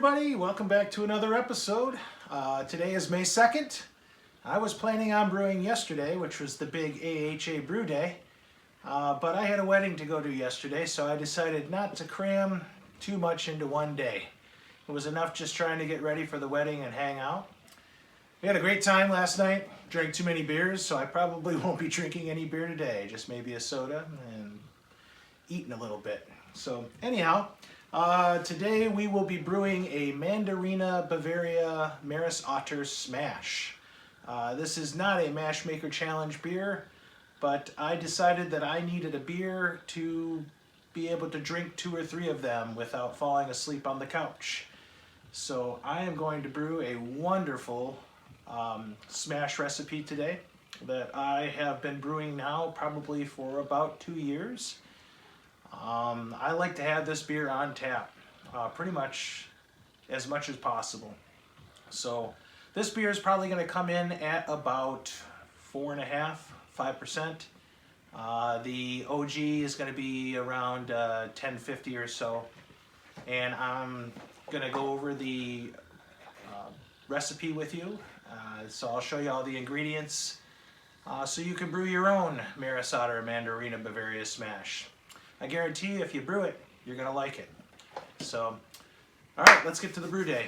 everybody, welcome back to another episode. Today is May 2nd. I was planning on brewing yesterday, which was the big AHA brew day, but I had a wedding to go to yesterday, so I decided not to cram too much into one day. It was enough just trying to get ready for the wedding and hang out. We had a great time last night, drank too many beers, so I probably won't be drinking any beer today, just maybe a soda and eating a little bit. So anyhow, today we will be brewing a Mandarina Bavaria Maris Otter Smash. This is not a Mash Maker Challenge beer, but I decided that I needed a beer to be able to drink 2 or 3 of them without falling asleep on the couch. So I am going to brew a wonderful smash recipe today that I have been brewing now probably for about 2 years. I like to have this beer on tap pretty much as possible. So this beer is probably going to come in at about 4.5%, 5%. The OG is going to be around 1050 or so. And I'm going to go over the recipe with you. So I'll show you all the ingredients so you can brew your own Maris Otter Mandarina Bavaria Smash. I guarantee you, if you brew it, you're going to like it. So, all right, let's get to the brew day.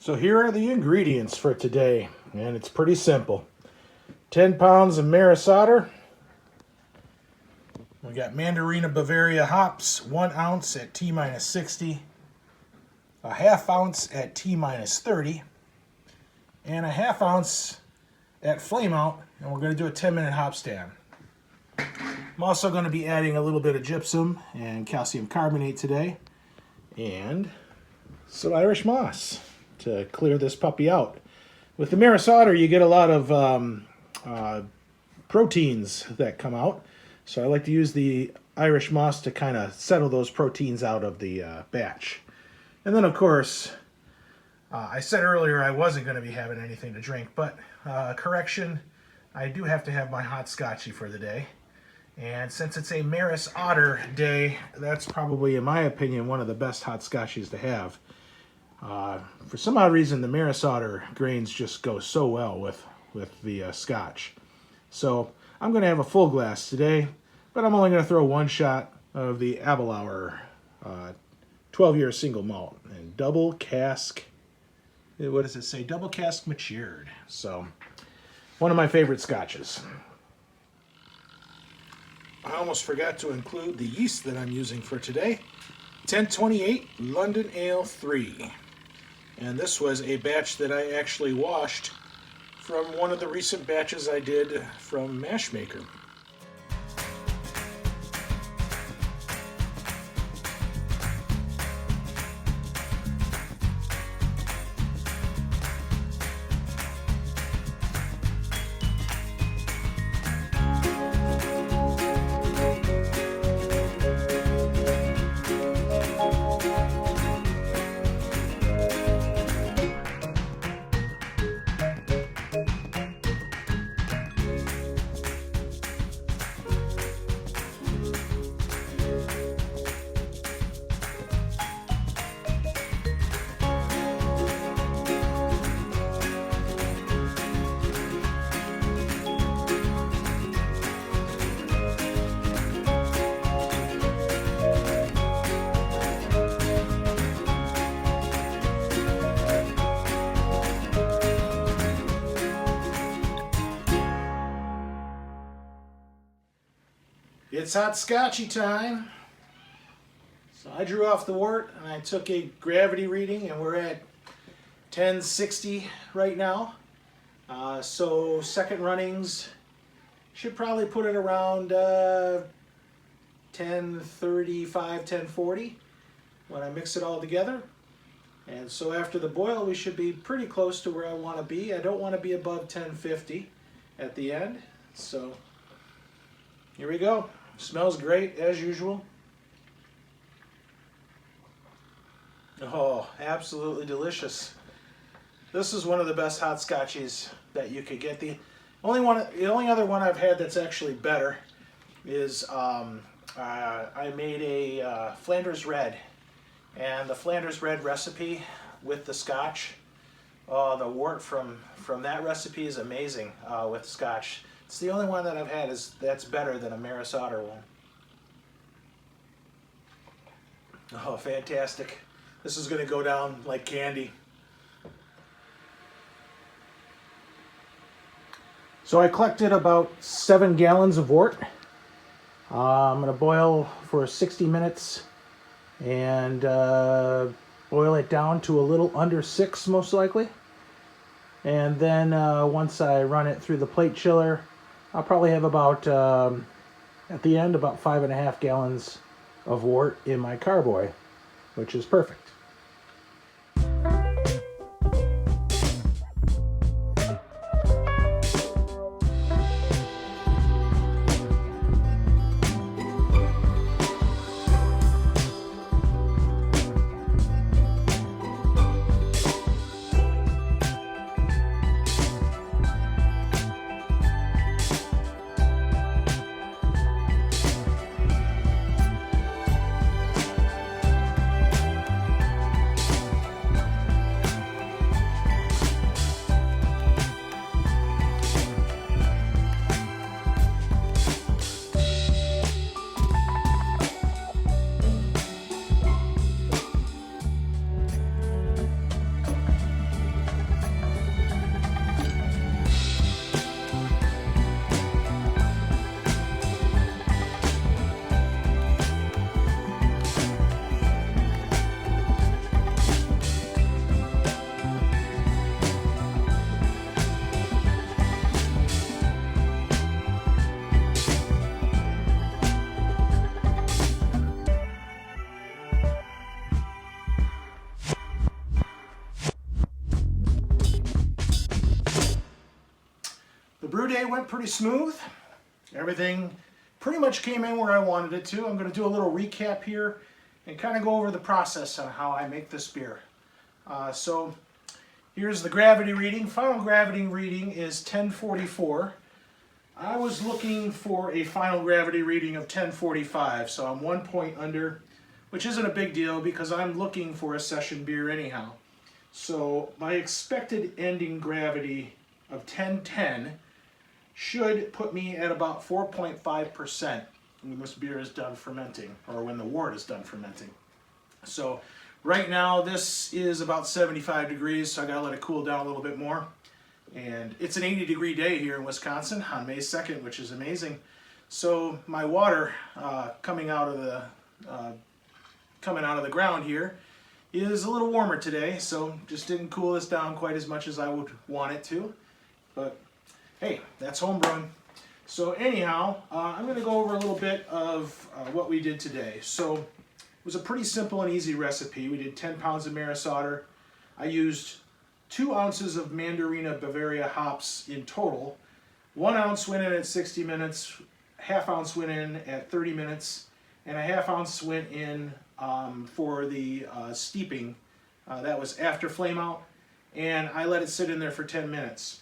So here are the ingredients for today, and it's pretty simple. 10 pounds of Maris Otter. We got Mandarina Bavaria hops, 1 ounce at T minus 60, a ½ ounce at T minus 30, and a ½ ounce at flame out, and we're going to do a 10-minute hop stand. I'm also going to be adding a little bit of gypsum and calcium carbonate today, and some Irish moss to clear this puppy out. With the Maris Otter, you get a lot of proteins that come out, so I like to use the Irish moss to kind of settle those proteins out of the batch. And then, of course, I said earlier I wasn't going to be having anything to drink, but correction, I do have to have my hot scotchy for the day. And since it's a Maris Otter day, that's probably, in my opinion, one of the best hot scotches to have. For some odd reason, the Maris Otter grains just go so well with the scotch. So I'm going to have a full glass today, but I'm only going to throw 1 shot of the Abelauer 12-year single malt and double cask. What does it say? Double cask matured. So one of my favorite scotches. I almost forgot to include the yeast that I'm using for today. 1028 London Ale 3. And this was a batch that I actually washed from one of the recent batches I did from Mash Maker. It's hot scotchy time. So I drew off the wort and I took a gravity reading, and we're at 1060 right now. So second runnings should probably put it around 1035, 1040 when I mix it all together. And so after the boil, we should be pretty close to where I want to be. I don't want to be above 1050 at the end. So here we go. Smells great as usual. Oh, absolutely delicious. This is one of the best hot scotches that you could get. The only other one I've had that's actually better is I made a Flanders Red And the Flanders red recipe with the Scotch, the wort from that recipe is amazing with Scotch. It's the only one that I've had that's better than a Maris Otter one. Oh, fantastic. This is going to go down like candy. So I collected about 7 gallons of wort. I'm going to boil for 60 minutes and boil it down to a little under 6 most likely. And then once I run it through the plate chiller, I'll probably have about, at the end, about 5.5 gallons of wort in my carboy, which is perfect. The brew day went pretty smooth. Everything pretty much came in where I wanted it to. I'm going to do a little recap here and kind of go over the process on how I make this beer. So here's the gravity reading. Final gravity reading is 1044. I was looking for a final gravity reading of 1045, so I'm 1 point under, which isn't a big deal because I'm looking for a session beer anyhow. So my expected ending gravity of 1010 should put me at about 4.5% when this beer is done fermenting, or when the wort is done fermenting. So right now this is about 75 degrees, so I gotta let it cool down a little bit more. And it's an 80-degree day here in Wisconsin on May 2nd, which is amazing. So my water coming out of the ground here is a little warmer today, so just didn't cool this down quite as much as I would want it to. But hey, that's home brewing. So anyhow, I'm going to go over a little bit of what we did today. So it was a pretty simple and easy recipe. We did 10 pounds of Maris Otter. I used 2 ounces of Mandarina Bavaria hops in total. 1 ounce went in at 60 minutes, ½ ounce went in at 30 minutes, and ½ ounce went in for the steeping. That was after flame out, and I let it sit in there for 10 minutes.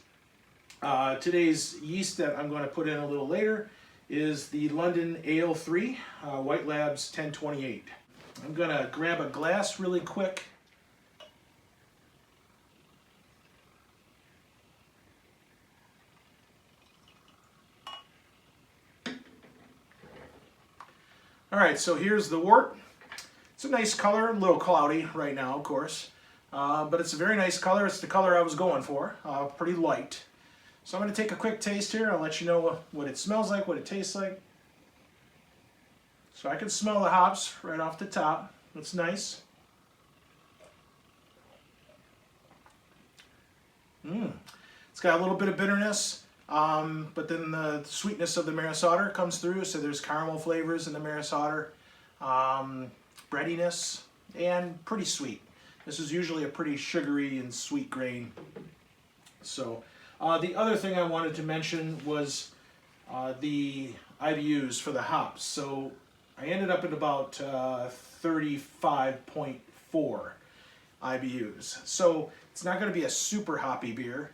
Today's yeast that I'm going to put in a little later is the London Ale 3, White Labs 1028. I'm going to grab a glass really quick. Alright, so here's the wort. It's a nice color, a little cloudy right now, of course, but it's a very nice color. It's the color I was going for, pretty light. So I'm going to take a quick taste here. I'll let you know what it smells like, what it tastes like. So I can smell the hops right off the top. That's nice. It's got a little bit of bitterness, but then the sweetness of the Maris Otter comes through. So there's caramel flavors in the Maris Otter, breadiness, and pretty sweet. This is usually a pretty sugary and sweet grain. So the other thing I wanted to mention was the IBUs for the hops. So I ended up at about 35.4 IBUs. So it's not going to be a super hoppy beer,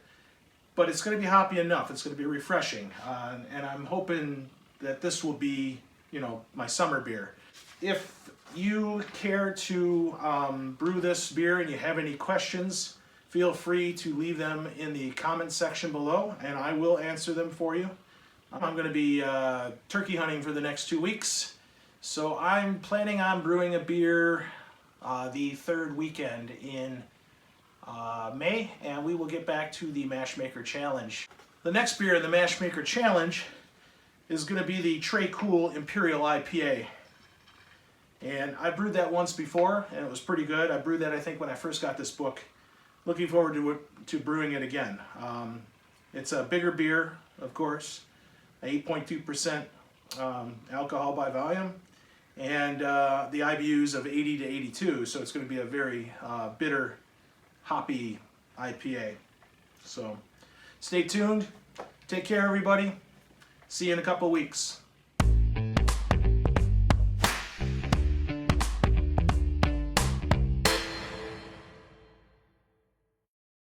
but it's going to be hoppy enough. It's going to be refreshing, and I'm hoping that this will be, you know, my summer beer. If you care to brew this beer and you have any questions, feel free to leave them in the comment section below and I will answer them for you. I'm going to be turkey hunting for the next 2 weeks, so I'm planning on brewing a beer the third weekend in May, and we will get back to the Mash Maker Challenge. The next beer in the Mash Maker Challenge is going to be the Trey Cool Imperial IPA. And I brewed that once before, and it was pretty good. I brewed that, I think, when I first got this book. Looking forward to brewing it again. It's a bigger beer, of course, 8.2% alcohol by volume, and the IBUs of 80 to 82, so it's going to be a very bitter, hoppy IPA. So stay tuned. Take care, everybody. See you in a couple weeks.